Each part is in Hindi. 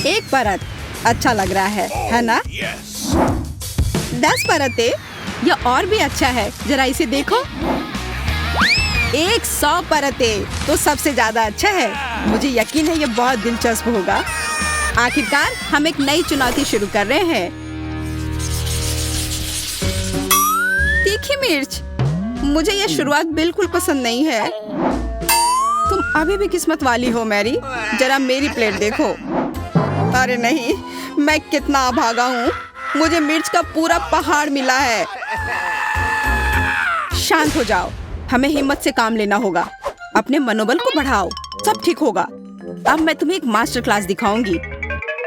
एक परत अच्छा लग रहा है ना? 10 परतें, यह और भी अच्छा है। जरा इसे देखो। 100 परतें तो सबसे ज्यादा अच्छा है। मुझे यकीन है ये बहुत दिलचस्प होगा। आखिरकार हम एक नई चुनौती शुरू कर रहे हैं। तीखी मिर्च, मुझे ये शुरुआत बिल्कुल पसंद नहीं है। तुम अभी भी किस्मत वाली हो मैरी। जरा मेरी प्लेट देखो। अरे नहीं, मैं कितना अभागा हूँ। मुझे मिर्च का पूरा पहाड़ मिला है। शांत हो जाओ, हमें हिम्मत से काम लेना होगा। अपने मनोबल को बढ़ाओ, सब ठीक होगा। अब मैं तुम्हें एक मास्टर क्लास दिखाऊंगी।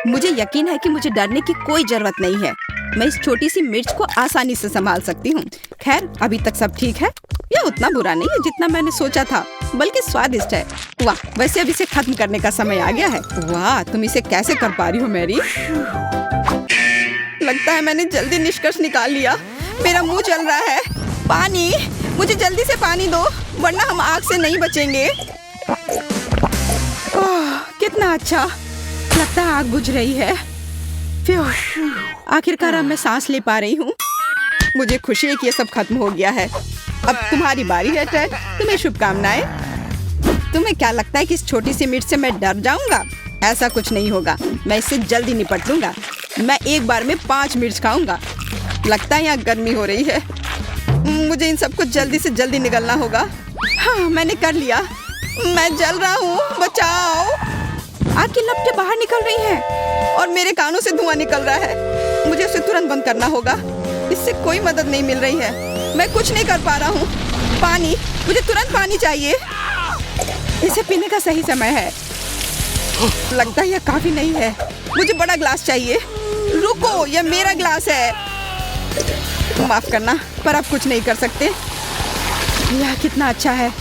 मुझे यकीन है कि मुझे डरने की कोई जरूरत नहीं है। मैं इस छोटी सी मिर्च को आसानी से संभाल सकती हूँ। खैर, अभी तक सब ठीक है। यह उतना बुरा नहीं है जितना मैंने सोचा था, बल्कि स्वादिष्ट है। वाह, वैसे अब इसे खत्म करने का समय आ गया है। वाह, तुम इसे कैसे कर पा रही हो मैरी? लगता है मैंने जल्दी निष्कर्ष निकाल लिया। मेरा मुंह जल रहा है। पानी, मुझे जल्दी से पानी दो, वरना हम आग से नहीं बचेंगे। ओह, कितना अच्छा लगता है। आग बुझ रही है। आखिरकार अब मैं सांस ले पा रही हूँ। मुझे खुशी है कि ये सब खत्म हो गया है। अब तुम्हारी बारी है टेड। तुम्हें शुभकामनाएं। तुम्हें क्या लगता है कि इस छोटी सी मिर्च से मैं डर जाऊंगा? ऐसा कुछ नहीं होगा। मैं इससे जल्दी निपट लूंगा। मैं एक बार में 5 मिर्च खाऊंगा। लगता है यहाँ गर्मी हो रही है। मुझे इन सबको जल्दी से जल्दी निगलना होगा। हाँ, मैंने कर लिया। मैं जल रहा हूँ, बचाओ। आग की लपटें बाहर निकल रही हैं और मेरे कानों से धुआं निकल रहा है। मुझे उसे तुरंत बंद करना होगा। इससे कोई मदद नहीं मिल रही है। मैं कुछ नहीं कर पा रहा हूँ। पानी, मुझे तुरंत पानी चाहिए। इसे पीने का सही समय है। लगता है यह काफी नहीं है। मुझे बड़ा ग्लास चाहिए। रुको, यह मेरा ग्लास है। माफ करना, पर अब कुछ नहीं कर सकते। यह कितना अच्छा है।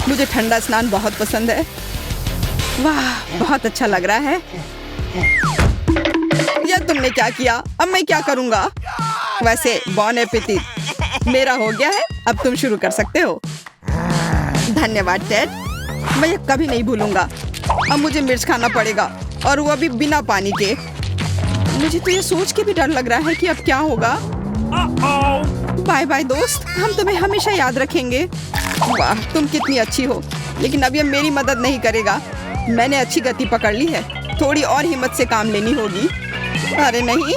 मुझे ठंडा स्नान बहुत पसंद है। वाह, बहुत अच्छा लग रहा है। यह तुमने क्या किया? अब मैं क्या करूँगा? वैसे बॉन एपेटिट मेरा हो गया है। अब तुम शुरू कर सकते हो। धन्यवाद टेड, मैं ये कभी नहीं भूलूंगा। अब मुझे मिर्च खाना पड़ेगा, और वो भी बिना पानी के। मुझे तो ये सोच के भी डर लग रहा है कि अब क्या होगा। बाय बाय दोस्त, हम तुम्हें हमेशा याद रखेंगे। वाह, तुम कितनी अच्छी हो। लेकिन अब ये मेरी मदद नहीं करेगा। मैंने अच्छी गति पकड़ ली है। थोड़ी और हिम्मत से काम लेनी होगी। अरे नहीं,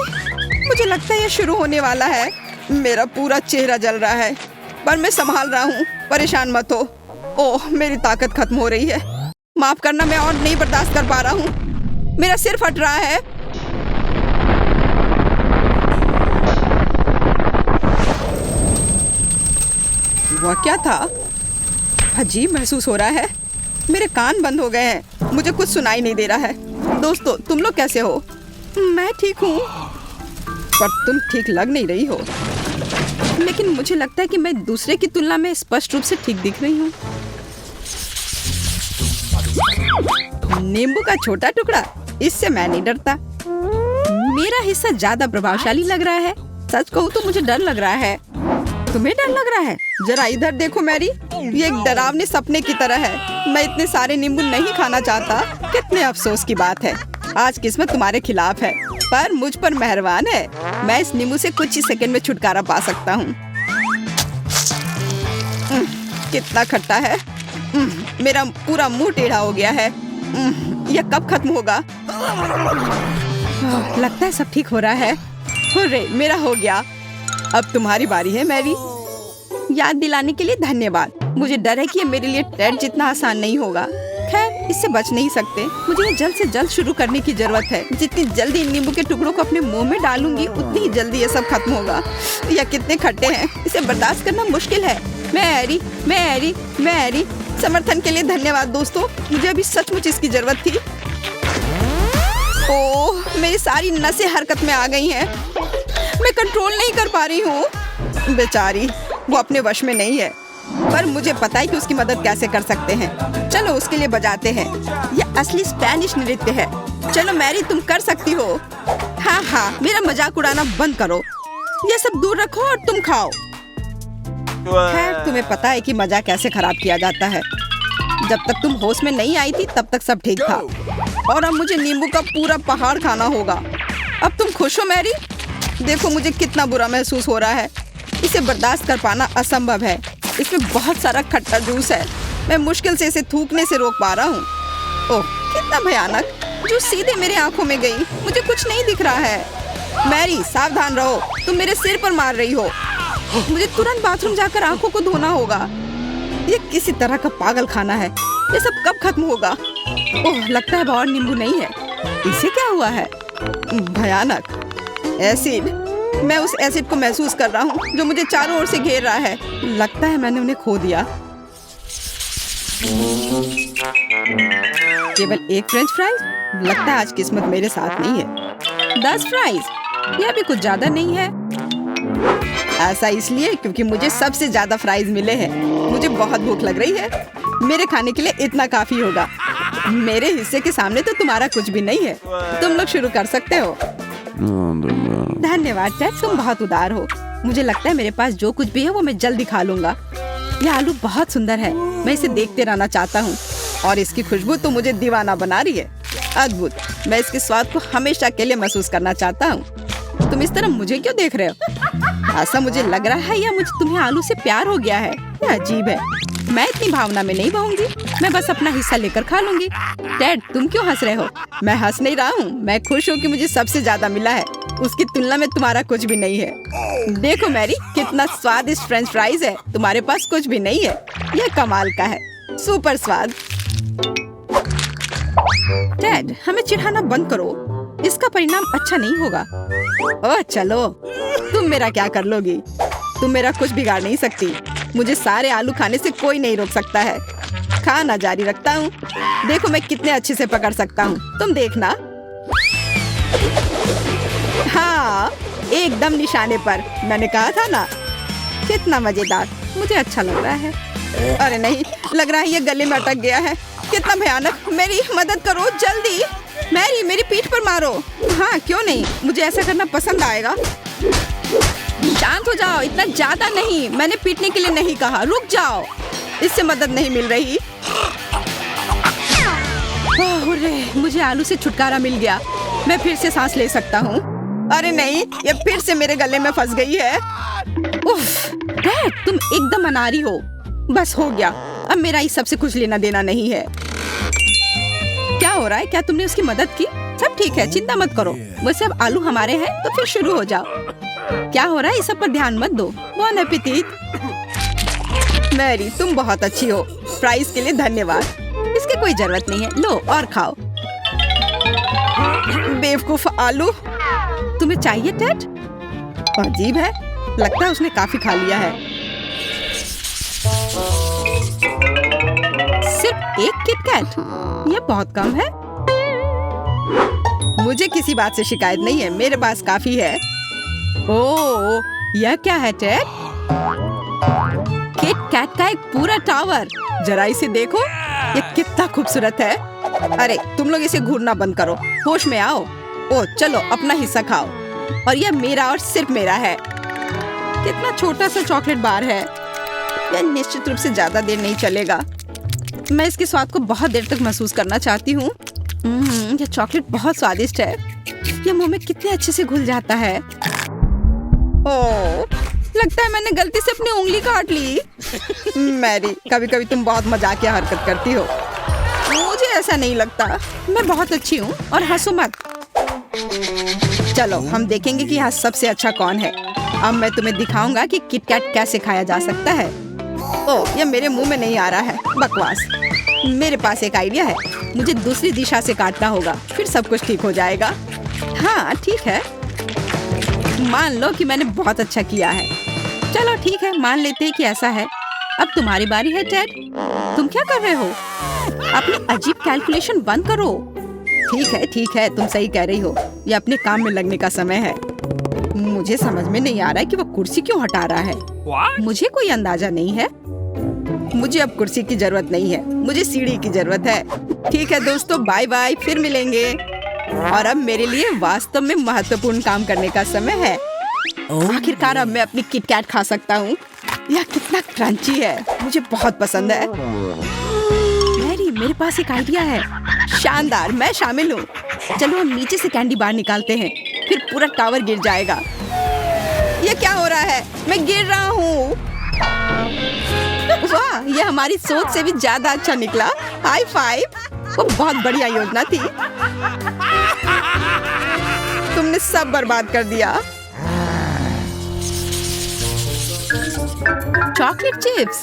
मुझे लगता है ये शुरू होने वाला है। मेरा पूरा चेहरा जल रहा है, पर मैं संभाल रहा हूँ। परेशान मत हो। ओह, मेरी ताकत खत्म हो रही है। माफ करना, मैं और नहीं बर्दाश्त कर पा रहा हूँ। मेरा सिर फट रहा है। वह क्या था? अजीब महसूस हो रहा है। मेरे कान बंद हो गए हैं। मुझे कुछ सुनाई नहीं दे रहा है। दोस्तों, तुम लोग कैसे हो? मैं ठीक हूँ, पर तुम ठीक लग नहीं रही हो। लेकिन मुझे लगता है कि मैं दूसरे की तुलना में स्पष्ट रूप से ठीक दिख रही हूँ। नींबू का छोटा टुकड़ा, इससे मैं नहीं डरता। मेरा हिस्सा ज्यादा प्रभावशाली लग रहा है। सच कहूँ तो मुझे डर लग रहा है। तुम्हें डर लग रहा है? जरा इधर देखो मैरी, ये एक डरावने सपने की तरह है। मैं इतने सारे नींबू नहीं खाना चाहता। कितने अफसोस की बात है। आज किस्मत तुम्हारे खिलाफ है, पर मुझ पर मेहरबान है। मैं इस नींबू से कुछ ही सेकंड में छुटकारा पा सकता हूँ। कितना खट्टा है। मेरा पूरा मुंह टेढ़ा हो गया है। यह कब खत्म होगा? लगता है सब ठीक हो रहा है। हुर्रे, मेरा हो गया। अब तुम्हारी बारी है मैरी। याद दिलाने के लिए धन्यवाद। मुझे डर है कि ये मेरे लिए टेड जितना आसान नहीं होगा। खैर, इससे बच नहीं सकते। मुझे ये जल्द से जल्द शुरू करने की जरूरत है। जितनी जल्दी इन नींबू के टुकड़ों को अपने मुंह में डालूंगी, उतनी ही जल्दी ये सब खत्म होगा। यह कितने खट्टे हैं, इसे बर्दाश्त करना मुश्किल है। मैरी, समर्थन के लिए धन्यवाद दोस्तों। मुझे अभी सचमुच इसकी जरूरत थी। ओह, मेरी सारी नसें हरकत में आ गई हैं। मैं कंट्रोल नहीं कर पा रही हूँ। बेचारी, वो अपने वश में नहीं है, पर मुझे पता है कि उसकी मदद कैसे कर सकते हैं। चलो उसके लिए बजाते हैं। यह असली स्पेनिश नृत्य है। चलो मैरी, तुम कर सकती हो। हाँ, मेरा मजाक उड़ाना बंद करो। ये सब दूर रखो और तुम खाओ। खैर, तुम्हें पता है कि मजाक कैसे खराब किया जाता है। जब तक तुम होश में नहीं आई थी, तब तक सब ठीक था। और अब मुझे नींबू का पूरा पहाड़ खाना होगा। अब तुम खुश हो मैरी? देखो मुझे कितना बुरा महसूस हो रहा है। इसे बर्दाश्त कर पाना असंभव है। इसमें बहुत सारा खट्टा जूस है। मैं मुश्किल से इसे थूकने से रोक पा रहा हूँ। ओह कितना भयानक! जूस सीधे मेरे आंखों में गई। मुझे कुछ नहीं दिख रहा है। मैरी सावधान रहो, तुम मेरे सिर पर मार रही हो। मुझे तुरंत बाथरूम जाकर आंखों को धोना होगा। ये किसी तरह का पागल खाना है। ये सब कब खत्म होगा? ओह लगता है और नींबू नहीं है। इसे क्या हुआ है? भयानक एसिड। मैं उस एसिड को महसूस कर रहा हूँ जो मुझे चारों ओर से घेर रहा है। लगता है मैंने उन्हें खो दिया। केवल एक फ्रेंच फ्राइज? लगता है आज किस्मत मेरे साथ नहीं है। 10 फ्राइज, यह भी कुछ ज्यादा नहीं है। ऐसा इसलिए क्योंकि मुझे सबसे ज्यादा फ्राइज मिले हैं। मुझे बहुत भूख लग रही है। मेरे खाने के लिए इतना काफी होगा। मेरे हिस्से के सामने तो तुम्हारा कुछ भी नहीं है। तुम लोग शुरू कर सकते हो। धन्यवाद टेड, तुम बहुत उदार हो। मुझे लगता है मेरे पास जो कुछ भी है वो मैं जल्दी खा लूंगा। यह आलू बहुत सुंदर है। मैं इसे देखते रहना चाहता हूँ और इसकी खुशबू तो मुझे दीवाना बना रही है। अद्भुत! मैं इसके स्वाद को हमेशा के लिए महसूस करना चाहता हूँ। तुम इस तरह मुझे क्यों देख रहे हो? ऐसा मुझे लग रहा है या मुझे तुम्हें आलू से प्यार हो गया है। यह अजीब है। मैं इतनी भावना में नहीं बहूंगी। मैं बस अपना हिस्सा लेकर खा लूंगी। टेड तुम क्यों हंस रहे हो? मैं हंस नहीं रहा हूँ। मैं खुश हूँ कि मुझे सबसे ज्यादा मिला है। उसकी तुलना में तुम्हारा कुछ भी नहीं है। देखो मैरी, कितना स्वादिष्ट फ्रेंच फ्राइज है। तुम्हारे पास कुछ भी नहीं है। यह कमाल का है। सुपर स्वाद। टेड हमें चिढ़ाना बंद करो। इसका परिणाम अच्छा नहीं होगा। ओह चलो, तुम मेरा क्या कर लोगी? तुम मेरा कुछ बिगाड़ नहीं सकती। मुझे सारे आलू खाने से कोई नहीं रोक सकता है। खाना जारी रखता हूँ। देखो मैं कितने अच्छे से पकड़ सकता हूँ। तुम देखना। हाँ एकदम निशाने पर। मैंने कहा था ना। कितना मजेदार। मुझे अच्छा लग रहा है। अरे नहीं, लग रहा है ये गले में अटक गया है। कितना भयानक! मेरी मदद करो जल्दी। मैरी मेरी पीठ पर मारो। हाँ क्यों नहीं, मुझे ऐसा करना पसंद आएगा। शांत हो जाओ, इतना ज्यादा नहीं। मैंने पीटने के लिए नहीं कहा। रुक जाओ, इससे मदद नहीं मिल रही। मुझे आलू से छुटकारा मिल गया। मैं फिर से सांस ले सकता हूँ। अरे नहीं, ये फिर से मेरे गले में फंस गई है। उफ, डैड, तुम एकदम अनारी हो। बस हो गया। अब मेरा इस सबसे कुछ लेना देना नहीं है। क्या हो रहा है? क्या तुमने उसकी मदद की? सब ठीक है, चिंता मत करो। वैसे अब आलू हमारे हैं तो फिर शुरू हो जाओ। क्या हो रहा है? इस सब पर ध्यान मत दो। बॉन एपेटिट। मैरी तुम बहुत अच्छी हो। फ्राइज के लिए धन्यवाद। इसकी कोई जरूरत नहीं है। लो और खाओ। बेवकूफ आलू। तुम्हें चाहिए टेड? अजीब है। लगता है उसने काफी खा लिया है। सिर्फ एक किटकैट? ये बहुत कम है। मुझे किसी बात से शिकायत नहीं है। मेरे पास काफी है। ओह, यह क्या है टेड? किटकैट का एक पूरा टावर। जरा इसे देखो, ये कितना खूबसूरत है। अरे तुम लोग इसे घूरना बंद करो। होश में आओ। ओह चलो अपना हिस्सा खाओ। और यह मेरा और सिर्फ मेरा है। कितना छोटा सा चॉकलेट बार है। यह निश्चित रूप से ज्यादा देर नहीं चलेगा। मैं इसके स्वाद को बहुत देर तक महसूस करना चाहती हूँ। यह चॉकलेट बहुत स्वादिष्ट है। यह मुंह में कितने अच्छे से घुल जाता है। ओह, लगता है मैंने गलती से अपनी उंगली काट ली। मैरी, कभी कभी तुम बहुत मजाकिया हरकत करती हो। मुझे ऐसा नहीं लगता। मैं बहुत अच्छी हूँ और हंसो मत। चलो हम देखेंगे कि यहाँ सबसे अच्छा कौन है। अब मैं तुम्हें दिखाऊंगा कि किटकैट कैसे खाया जा सकता है। ओह, यह मेरे मुंह में नहीं आ रहा है। बकवास। मेरे पास एक आइडिया है। मुझे दूसरी दिशा से काटना होगा, फिर सब कुछ ठीक हो जाएगा। हाँ ठीक है। मान लो कि मैंने बहुत अच्छा किया है। चलो ठीक है, मान लेते हैं कि ऐसा है। अब तुम्हारी बारी है टेड। तुम क्या कर रहे हो? अपनी अजीब कैलकुलेशन बंद करो। ठीक है, तुम सही कह रही हो। ये अपने काम में लगने का समय है। मुझे समझ में नहीं आ रहा है कि वो कुर्सी क्यों हटा रहा है। मुझे कोई अंदाजा नहीं है। मुझे अब कुर्सी की जरूरत नहीं है। मुझे सीढ़ी की जरूरत है। ठीक है दोस्तों, बाय बाय, फिर मिलेंगे। और अब मेरे लिए वास्तव में महत्वपूर्ण काम करने का समय है। आखिरकार अब मैं अपनी किटकैट खा सकता हूँ। यह कितना क्रंची है। मुझे बहुत पसंद है। मैरी, मेरे पास एक आइडिया है। शानदार, मैं शामिल हूँ। चलो हम नीचे से कैंडी बार निकालते हैं, फिर पूरा टावर गिर जाएगा। ये क्या हो रहा है? मैं गिर रहा हूँ। वाह, ये हमारी सोच से भी ज्यादा अच्छा निकला। High five. वो बहुत बढ़िया योजना थी। तुमने सब बर्बाद कर दिया। चॉकलेट चिप्स,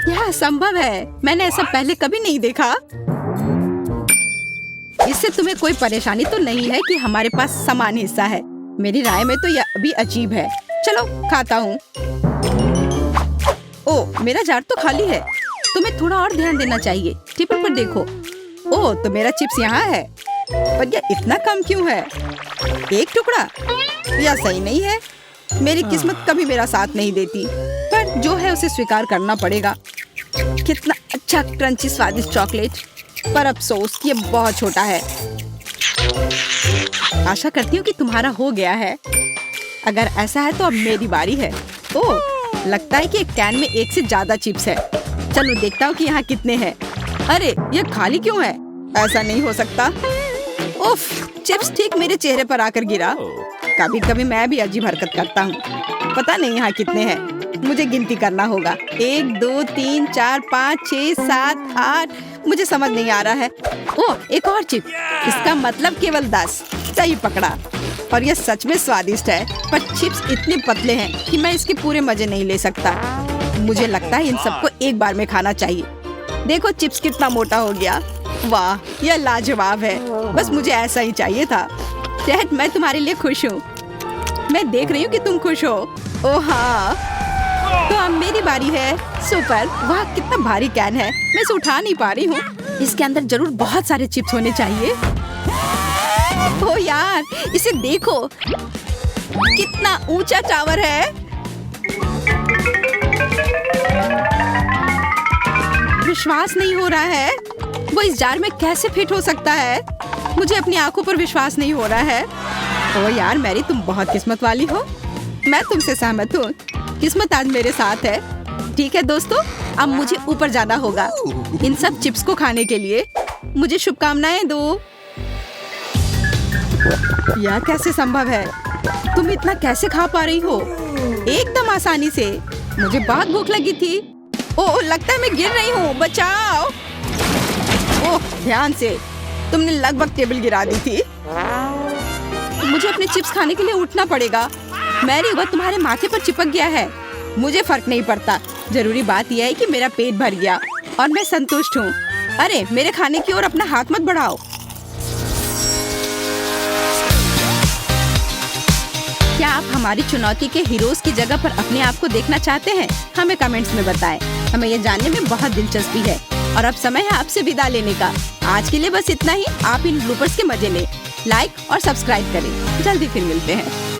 यह संभव है? मैंने ऐसा पहले कभी नहीं देखा। इससे तुम्हें कोई परेशानी तो नहीं है कि हमारे पास समान हिस्सा है? मेरी राय में तो यह भी अजीब है। चलो खाता हूँ। ओह, मेरा जार तो खाली है। तुम्हें थोड़ा और ध्यान देना चाहिए। टिपर पर देखो। ओह, तो मेरा चिप्स यहाँ है, पर यह इतना कम क्यों है? एक टुकड़ा? यह सही नहीं है। मेरी किस्मत कभी मेरा साथ नहीं देती, पर जो है उसे स्वीकार करना पड़ेगा। कितना अच्छा क्रंची स्वादिष्ट चॉकलेट, पर अफसोस कि यह बहुत छोटा है। आशा करती हूँ कि तुम्हारा हो गया है। अगर ऐसा है तो अब मेरी बारी है। ओह, लगता है कि एक कैन में एक से ज्यादा चिप्स है। चलो देखता हूँ कि यहाँ कितने हैं। अरे, ये खाली क्यों है? ऐसा नहीं हो सकता। उफ, चिप्स ठीक मेरे चेहरे पर आकर गिरा। कभी कभी मैं भी अजीब हरकत करता हूँ। पता नहीं यहाँ कितने हैं, मुझे गिनती करना होगा। 1 2 3 4 5 6 7 8। मुझे समझ नहीं आ रहा है। ओह, एक और चिप। इसका मतलब केवल 10। सही पकड़ा। और यह सच में स्वादिष्ट है, पर चिप्स इतने पतले हैं कि मैं इसके पूरे मजे नहीं ले सकता। मुझे लगता है इन सबको एक बार में खाना चाहिए। देखो चिप्स कितना मोटा हो गया। वाह, यह लाजवाब है। बस मुझे ऐसा ही चाहिए था। डैड, मैं तुम्हारे लिए खुश हूँ। मैं देख रही हूँ कि तुम खुश हो। ओह हाँ, तो अब मेरी बारी है। सुपर, वाह कितना भारी कैन है, मैं इसे उठा नहीं पा रही हूँ। इसके अंदर जरूर बहुत सारे चिप्स होने चाहिए। ओह यार, इसे देखो, कितना ऊंचा टावर है। विश्वास नहीं हो रहा है, वो इस जार में कैसे फिट हो सकता है? मुझे अपनी आंखों पर विश्वास नहीं हो रहा है। ओह यार मैरी, तुम बहुत किस्मत वाली हो। मैं तुमसे सहमत हूँ, किस्मत आज मेरे साथ है। ठीक है दोस्तों, अब मुझे ऊपर जाना होगा इन सब चिप्स को खाने के लिए। मुझे शुभकामनाएं दो। यह कैसे संभव है? तुम इतना कैसे खा पा रही हो? एकदम आसानी से। मुझे बहुत भूख लगी थी। ओह, लगता है मैं गिर रही हूँ, बचाओ। ओह, ध्यान से, तुमने लगभग टेबल गिरा दी थी। मुझे अपने चिप्स खाने के लिए उठना पड़ेगा। मैरी, वह तुम्हारे माथे पर चिपक गया है। मुझे फर्क नहीं पड़ता, जरूरी बात यह है कि मेरा पेट भर गया और मैं संतुष्ट हूँ। अरे, मेरे खाने की ओर अपना हाथ मत बढ़ाओ। क्या आप हमारी चुनौती के हीरोज की जगह पर अपने आप को देखना चाहते हैं? हमें कमेंट्स में बताएं। हमें यह जानने में बहुत दिलचस्पी है। और अब समय है आपसे विदा लेने का। आज के लिए बस इतना ही। आप इन ब्लूपर्स के मजे लें, लाइक और सब्सक्राइब करें। जल्दी फिर मिलते हैं।